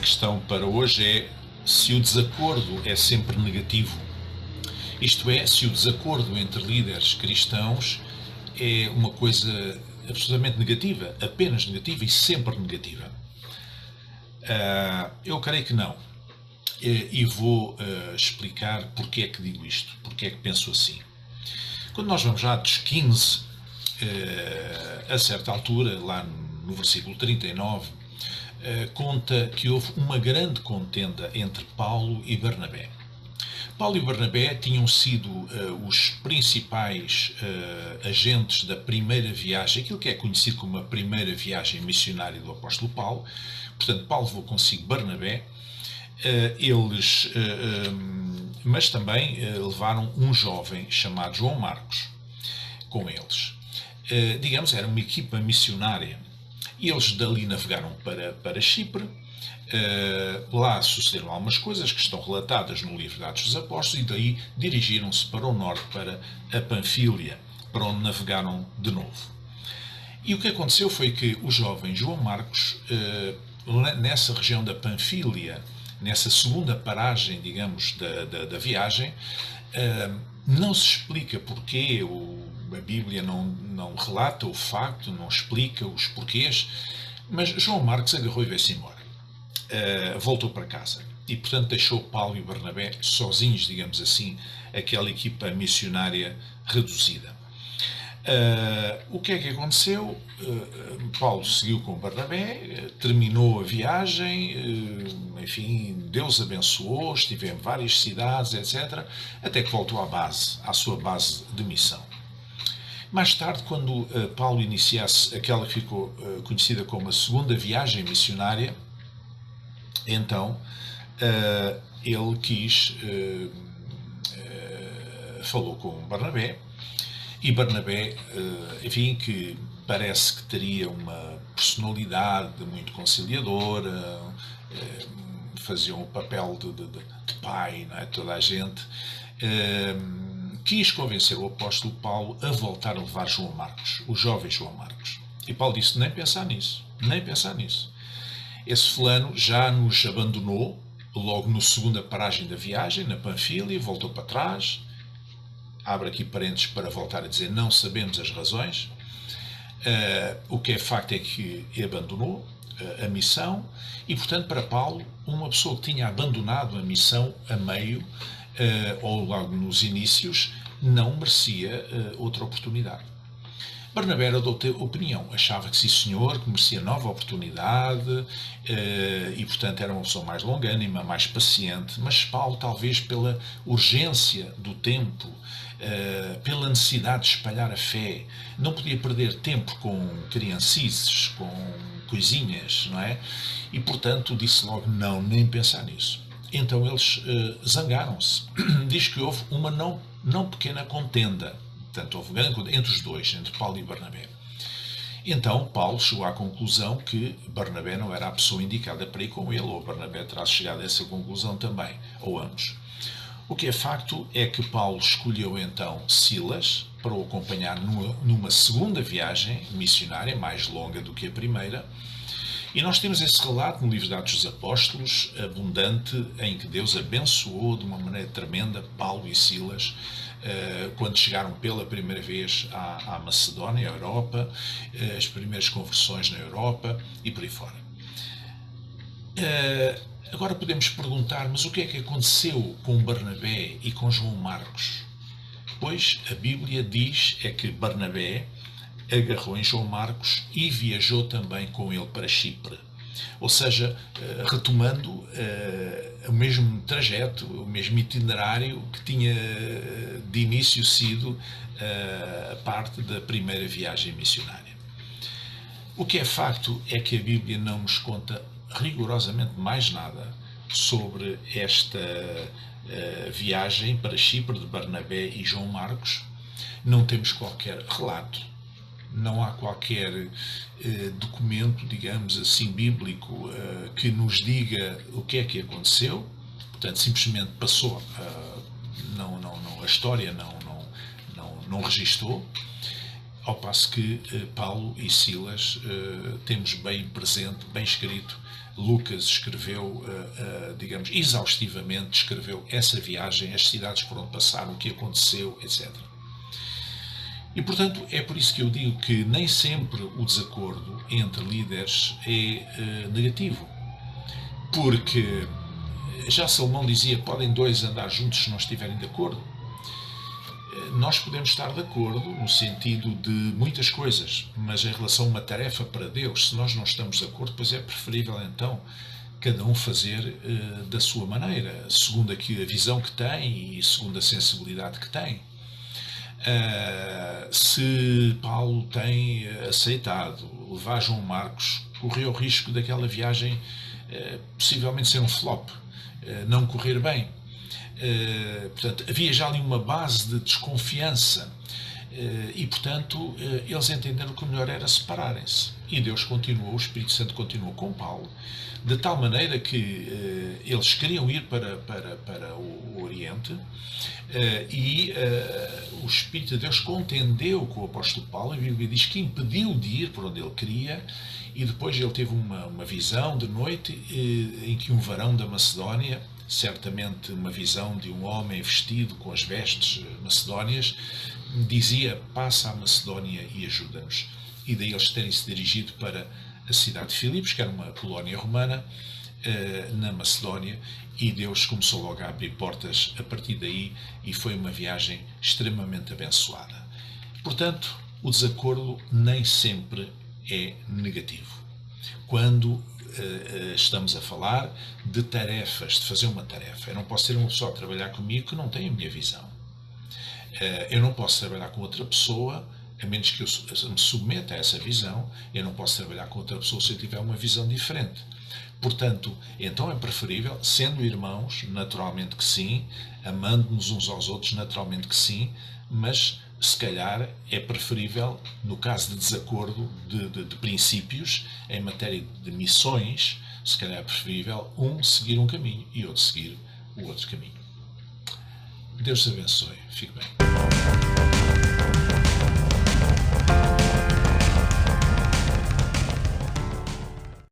questão para hoje é se o desacordo é sempre negativo. Isto é, se o desacordo entre líderes cristãos é uma coisa absolutamente negativa, apenas negativa e sempre negativa. Eu creio que não. E vou explicar porque é que digo isto, porque é que penso assim. Quando nós vamos a Atos 15, a certa altura, lá no versículo 39, conta que houve uma grande contenda entre Paulo e Barnabé. Paulo e Barnabé tinham sido os principais agentes da primeira viagem, aquilo que é conhecido como a primeira viagem missionária do apóstolo Paulo. Portanto, Paulo levou consigo Barnabé, mas também levaram um jovem chamado João Marcos com eles. Digamos, era uma equipa missionária. E eles dali navegaram para Chipre. Lá sucederam algumas coisas que estão relatadas no livro de Atos dos Apóstolos, e daí dirigiram-se para o norte, para a Panfília, para onde navegaram de novo. E o que aconteceu foi que o jovem João Marcos, nessa região da Panfília, nessa segunda paragem, digamos, da viagem, não se explica porquê, a Bíblia não relata o facto, não explica os porquês, mas João Marcos agarrou e veio-se embora. Voltou para casa e, portanto, deixou Paulo e Barnabé sozinhos, digamos assim, aquela equipa missionária reduzida. O que é que aconteceu? Paulo seguiu com Barnabé, terminou a viagem, enfim, Deus abençoou, esteve em várias cidades, etc., até que voltou à sua base de missão. Mais tarde, quando Paulo iniciasse aquela que ficou conhecida como a segunda viagem missionária, então ele falou com Barnabé, e Barnabé, enfim, que parece que teria uma personalidade muito conciliadora, fazia um papel de pai, não é? Toda a gente, quis convencer o apóstolo Paulo a voltar a levar João Marcos, o jovem João Marcos. E Paulo disse: nem pensar nisso, nem pensar nisso. Esse fulano já nos abandonou logo na segunda paragem da viagem, na Panfília, voltou para trás. Abre aqui parênteses para voltar a dizer: não sabemos as razões. O que é facto é que abandonou a missão, e, portanto, para Paulo, uma pessoa que tinha abandonado a missão a meio, ou logo nos inícios, não merecia outra oportunidade. Barnabé era de outra opinião, achava que sim senhor, que merecia nova oportunidade, e, portanto, era uma pessoa mais longânima, mais paciente, mas Paulo, talvez pela urgência do tempo, pela necessidade de espalhar a fé, não podia perder tempo com criancices, com coisinhas, não é? E, portanto, disse logo: não, nem pensar nisso. Então eles zangaram-se. Diz que houve uma não pequena contenda. Portanto, houve grande contenda entre os dois, entre Paulo e Barnabé. Então Paulo chegou à conclusão que Barnabé não era a pessoa indicada para ir com ele, ou Barnabé terá chegado a essa conclusão também, ou ambos. O que é facto é que Paulo escolheu então Silas para o acompanhar numa segunda viagem missionária, mais longa do que a primeira. E nós temos esse relato no livro de Atos dos Apóstolos, abundante, em que Deus abençoou de uma maneira tremenda Paulo e Silas, quando chegaram pela primeira vez à Macedónia, à Europa, as primeiras conversões na Europa e por aí fora. Agora podemos perguntar: mas o que é que aconteceu com Barnabé e com João Marcos? Pois a Bíblia diz é que Barnabé agarrou em João Marcos e viajou também com ele para Chipre. Ou seja, retomando o mesmo trajeto, o mesmo itinerário que tinha de início sido a parte da primeira viagem missionária. O que é facto é que a Bíblia não nos conta rigorosamente mais nada sobre esta viagem para Chipre de Barnabé e João Marcos. Não temos qualquer relato, não há qualquer documento, digamos assim, bíblico que nos diga o que é que aconteceu. Portanto, simplesmente passou, a história não registou. Ao passo que Paulo e Silas temos bem presente, bem escrito. Lucas escreveu, digamos, exaustivamente, escreveu essa viagem, as cidades por onde passaram, o que aconteceu, etc. E, portanto, é por isso que eu digo que nem sempre o desacordo entre líderes é negativo. Porque já Salomão dizia, podem dois andar juntos se não estiverem de acordo. Nós podemos estar de acordo no sentido de muitas coisas, mas em relação a uma tarefa para Deus, se nós não estamos de acordo, pois é preferível então cada um fazer da sua maneira, segundo a visão que tem e segundo a sensibilidade que tem. Se Paulo tem aceitado levar João Marcos, correu o risco daquela viagem possivelmente ser um flop, não correr bem. Portanto, havia já ali uma base de desconfiança e, portanto, eles entenderam que o melhor era separarem-se. E Deus continuou, o Espírito Santo continuou com Paulo, de tal maneira que eles queriam ir para o Oriente e o Espírito de Deus contendeu com o apóstolo Paulo. A Bíblia diz que impediu de ir por onde ele queria, e depois ele teve uma visão de noite em que um varão da Macedónia, certamente uma visão de um homem vestido com as vestes macedónias, dizia, passa à Macedónia e ajuda-nos. E daí eles terem-se dirigido para a cidade de Filipos, que era uma colónia romana, na Macedónia, e Deus começou logo a abrir portas a partir daí, e foi uma viagem extremamente abençoada. Portanto, o desacordo nem sempre é negativo. Quando estamos a falar de tarefas, de fazer uma tarefa, eu não posso ter uma pessoa a trabalhar comigo que não tem a minha visão. Eu não posso trabalhar com outra pessoa, a menos que eu me submeta a essa visão. Eu não posso trabalhar com outra pessoa se eu tiver uma visão diferente. Portanto, então é preferível, sendo irmãos, naturalmente que sim, amando-nos uns aos outros, naturalmente que sim, mas se calhar é preferível, no caso de desacordo de princípios, em matéria de missões, se calhar é preferível um seguir um caminho e outro seguir o outro caminho. Deus te abençoe. Fique bem.